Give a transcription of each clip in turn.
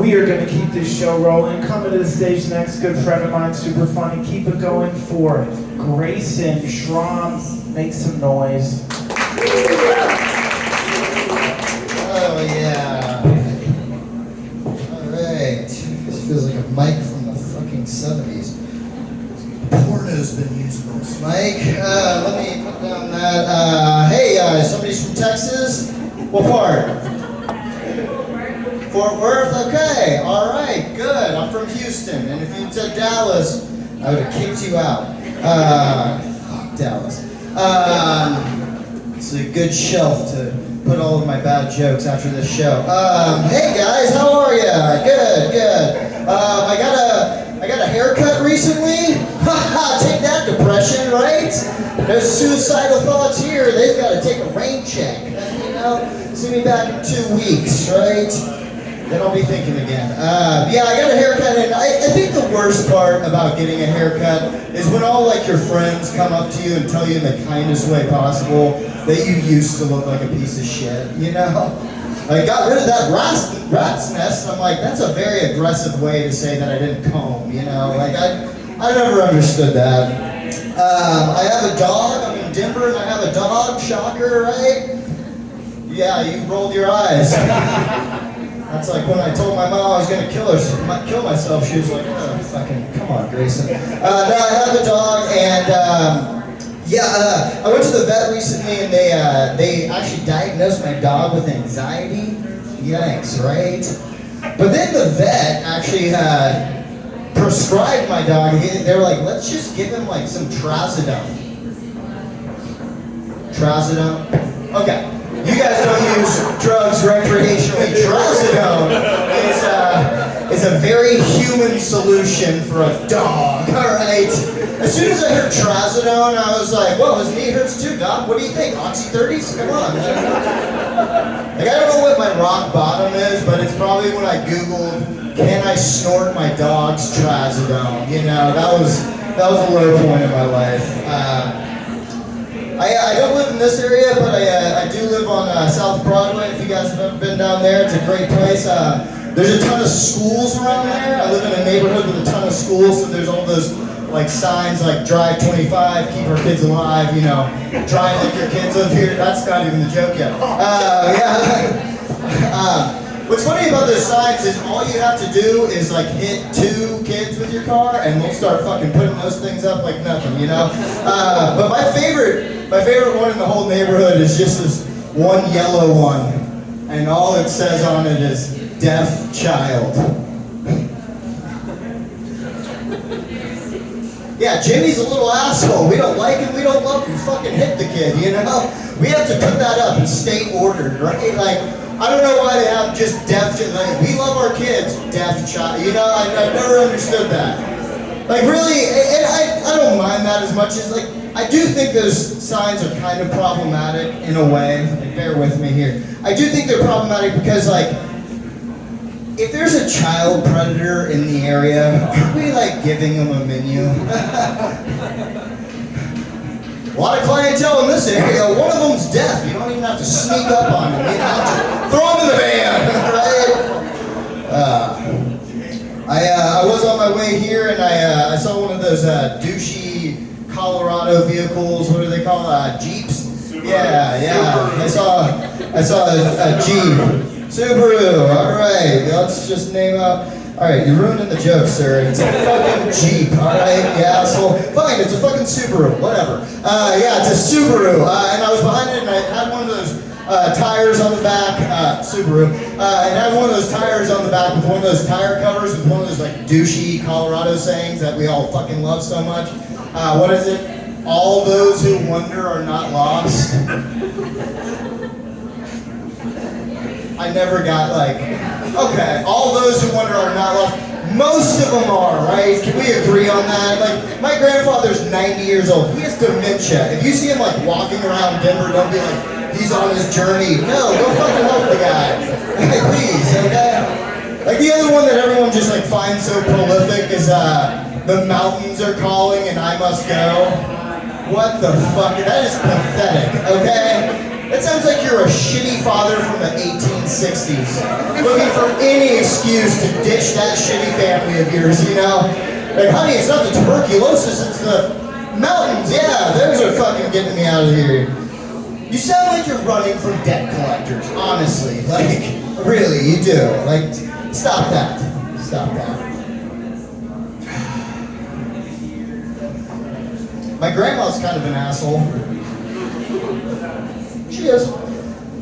We are going to keep this show rolling. Coming to the stage next, good friend of mine, super funny. Keep it going for Grayson Schramm. Make some noise. Oh yeah. Alright. This feels like a mic from the fucking 70s. Porno's been used on this mic. Let me put down that. Hey, somebody's from Texas? What part? Fort Worth? Okay, alright, good. I'm from Houston, and if you said Dallas, I would have kicked you out. Fuck Dallas. It's a good shelf to put all of my bad jokes after this show. Hey guys, how are ya? Good, good. I got a haircut recently. Take that, depression, right? No suicidal thoughts here. They've got to take a rain check. You know, see me back in 2 weeks, right? Then I'll be thinking again. Yeah, I got a haircut, and I think the worst part about getting a haircut is when all like your friends come up to you and tell you in the kindest way possible that you used to look like a piece of shit, you know? I got rid of that rat's nest. I'm like, that's a very aggressive way to say that I didn't comb, you know? Like, I never understood that. I have a dog. I'm in Denver, and I have a dog. Shocker, right? Yeah, you rolled your eyes. That's like when I told my mom I was going to kill myself. She was like, oh, fucking, come on, Grayson. No, I have a dog, and I went to the vet recently, and they actually diagnosed my dog with anxiety. Yikes, right? But then the vet actually prescribed my dog. They were like, let's just give him like some trazodone. Trazodone? Okay. You guys don't use drugs recreationally. Trazodone is a very human solution for a dog, all right? As soon as I heard trazodone, I was like, well, his knee hurts too, Doc. What do you think, Oxy 30s? Come on. Like, I don't know what my rock bottom is, but it's probably when I Googled, can I snort my dog's trazodone? You know, that was a low point in my life. I don't live in this area, but I do live on South Broadway. If you guys have ever been down there, it's a great place. There's a ton of schools around there. I live in a neighborhood with a ton of schools, so there's all those like signs like drive 25, keep our kids alive, you know, drive like your kids live here. That's not even the joke yet. What's funny about those signs is all you have to do is like hit 2 kids with your car and we'll start fucking putting those things up like nothing, you know? But my favorite one in the whole neighborhood is just this one yellow one, and all it says on it is deaf child. Yeah, Jimmy's a little asshole. We don't like him, we don't love him. Fucking hit the kid, you know? We have to put that up and stay ordered, right? Like, I don't know why they have just deaf, like, we love our kids, deaf child. You know, I've never understood that. Like, really, and I don't mind that as much as, like, I do think those signs are kind of problematic in a way. Like, bear with me here. I do think they're problematic because, like, if there's a child predator in the area, aren't we, like, giving them a menu? A lot of clientele in this area. One of them's deaf. You don't even have to sneak up on him. You know, just throw him in the van, right? I was on my way here, and I saw one of those douchey Colorado vehicles. What do they call Jeeps? Yeah. I saw a Jeep. Subaru. All right. Let's just name up. All right, you're ruining the joke, sir. It's a fucking Jeep, all right? Yeah, so fine, it's a fucking Subaru, whatever. Yeah, it's a Subaru, and I was behind it, and I had one of those tires on the back, Subaru, and I had one of those tires on the back with one of those tire covers with one of those like douchey Colorado sayings that we all fucking love so much. What is it? All those who wonder are not lost. I never got like, okay, all those who wonder are not lost. Most of them are, right? Can we agree on that? Like, my grandfather's 90 years old. He has dementia. If you see him like walking around Denver, don't be like, he's on his journey. No, go fucking help the guy. Please, okay? Like the other one that everyone just like finds so prolific is the mountains are calling and I must go. What the fuck? That is pathetic, okay? That sounds like you're a shitty father from the 1860s, looking for any excuse to ditch that shitty family of yours, you know? Like, honey, it's not the tuberculosis, it's the mountains. Yeah, those are fucking getting me out of here. You sound like you're running from debt collectors, honestly. Like, really, you do. Like, stop that. Stop that. My grandma's kind of an asshole. She is.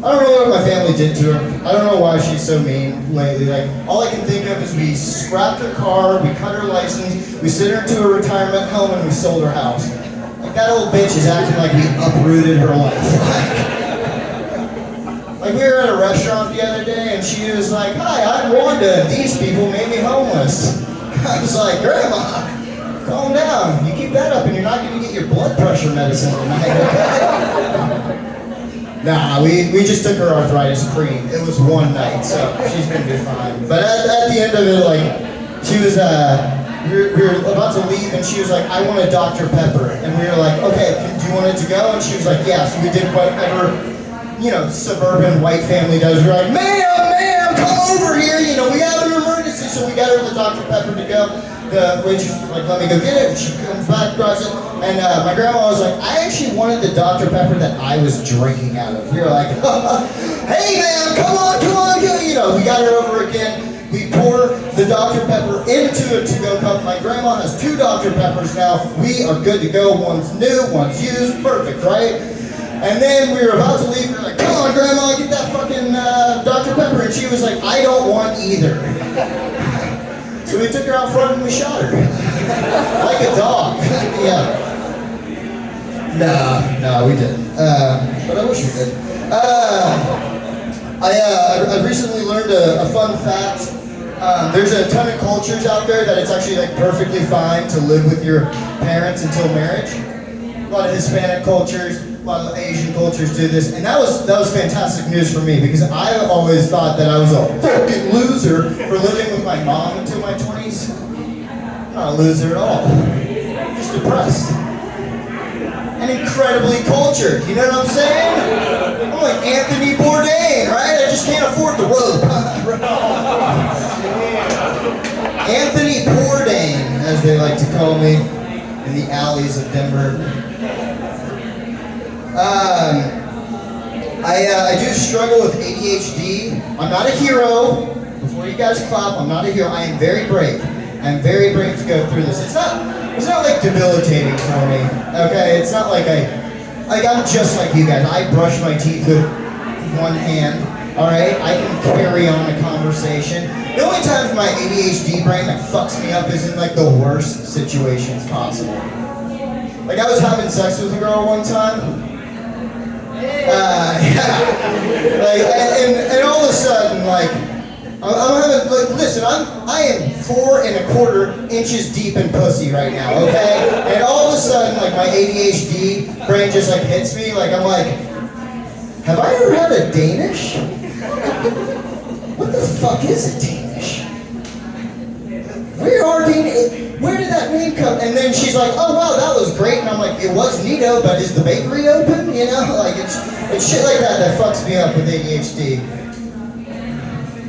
I don't know what my family did to her. I don't know why she's so mean lately. Like, all I can think of is we scrapped her car, we cut her license, we sent her to a retirement home, and we sold her house. Like, that old bitch is acting like we uprooted her life. Like, we were at a restaurant the other day, and she was like, "Hi, I'm Wanda, and these people made me homeless." I was like, "Grandma, calm down. You keep that up, and you're not going to get your blood pressure medicine tonight, okay?" Nah, we just took her arthritis cream. It was one night, so she's gonna be fine. But at the end of it, like, she was, we were about to leave, and she was like, "I want a Dr. Pepper." And we were like, "Okay, do you want it to go?" And she was like, "Yeah." So we did whatever, you know, suburban white family does. We're like, ma'am, come over here. You know, we have an emergency. So we got her the Dr. Pepper to go. The waitress was like, "Let me go get it." She comes back, brought it. And my grandma was like, "I actually wanted the Dr. Pepper that I was drinking out of." We were like, "Hey, man, come on. You know, we got her over again. We pour the Dr. Pepper into a to-go cup. My grandma has 2 Dr. Peppers now. We are good to go. One's new, one's used. Perfect, right? And then we were about to leave. We were like, "Come on, Grandma, get that fucking Dr. Pepper." And she was like, "I don't want either." So we took her out front and we shot her. Like a dog. Yeah. No, we didn't. But I wish we did. I recently learned a fun fact. There's a ton of cultures out there that it's actually like perfectly fine to live with your parents until marriage. A lot of Hispanic cultures, a lot of Asian cultures do this, and that was fantastic news for me because I always thought that I was a fucking loser for living with my mom until my 20s. I'm not a loser at all. I'm just depressed. And incredibly cultured, you know what I'm saying? I'm like Anthony Bourdain, right? I just can't afford the rope. Anthony Bourdain, as they like to call me in the alleys of Denver. I do struggle with ADHD. I'm not a hero. Before you guys clap, I'm not a hero. I am very brave. I am very brave to go through this. It's not like debilitating for me. Okay, it's not like I'm just like you guys. I brush my teeth with one hand. All right, I can carry on a conversation. The only times my ADHD brain like fucks me up is in like the worst situations possible. Like I was having sex with a girl one time. Yeah. Like, and all of a sudden, like, I'm having, like, listen, I am 4 1/4 inches deep in pussy right now, okay? And all of a sudden, like, my ADHD brain just, like, hits me, like, I'm like, have I ever had a Danish? What the fuck is a Danish? Where did that name come? And then she's like, "Oh wow, that was great." And I'm like, "It was neato, but is the bakery open?" You know, like it's shit like that fucks me up with ADHD.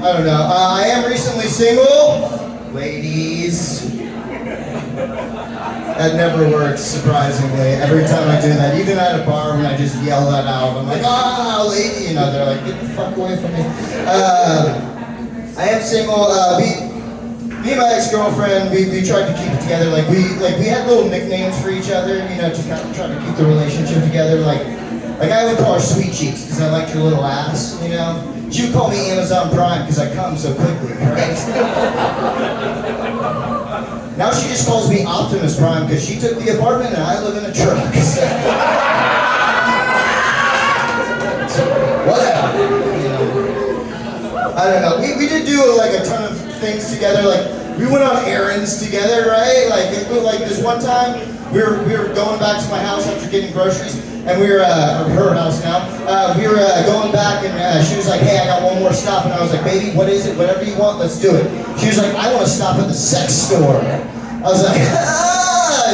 I don't know. I am recently single, ladies. That never works, surprisingly. Every time I do that, even at a bar when I just yell that out, I'm like, "Ah, lady," you know, they're like, "Get the fuck away from me." I am single. Me and my ex-girlfriend, we tried to keep it together. Like we had little nicknames for each other, you know, to kind of try to keep the relationship together. Like I would call her Sweet Cheeks because I liked her little ass, you know. She would call me Amazon Prime because I come so quickly, right? Now she just calls me Optimus Prime because she took the apartment and I live in a truck. So whatever, you know. I don't know. We did do like a ton of things together. Like we went on errands together, right? Like this one time we were going back to my house after getting groceries, and we were her house now. We were going back, and she was like, "Hey, I got one more stop," and I was like, "Baby, what is it? Whatever you want, let's do it." She was like, "I want to stop at the sex store." I was like,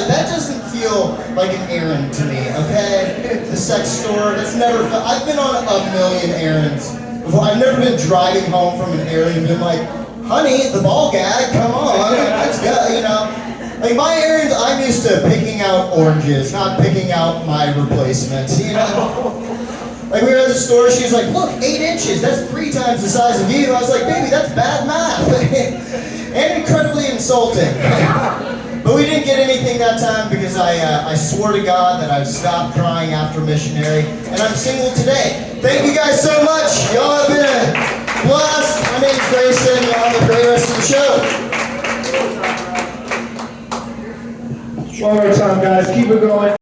"That doesn't feel feel like an errand to me, okay? The sex store, that's never felt, I've been on a million errands before. I've never been driving home from an errand and been like, honey, the ball gag, come on, let's go, you know? Like my errands, I'm used to picking out oranges, not picking out my replacements, you know? Like we were at the store, she's like, look, 8 inches, that's 3 times the size of you. I was like, baby, that's bad math. And incredibly insulting. But we didn't get anything that time because I swore to God that I'd stop crying after missionary, and I'm single today. Thank you guys so much. Y'all have been blessed. My name's Grayson. Y'all have a great rest of the show. One more time, guys. Keep it going.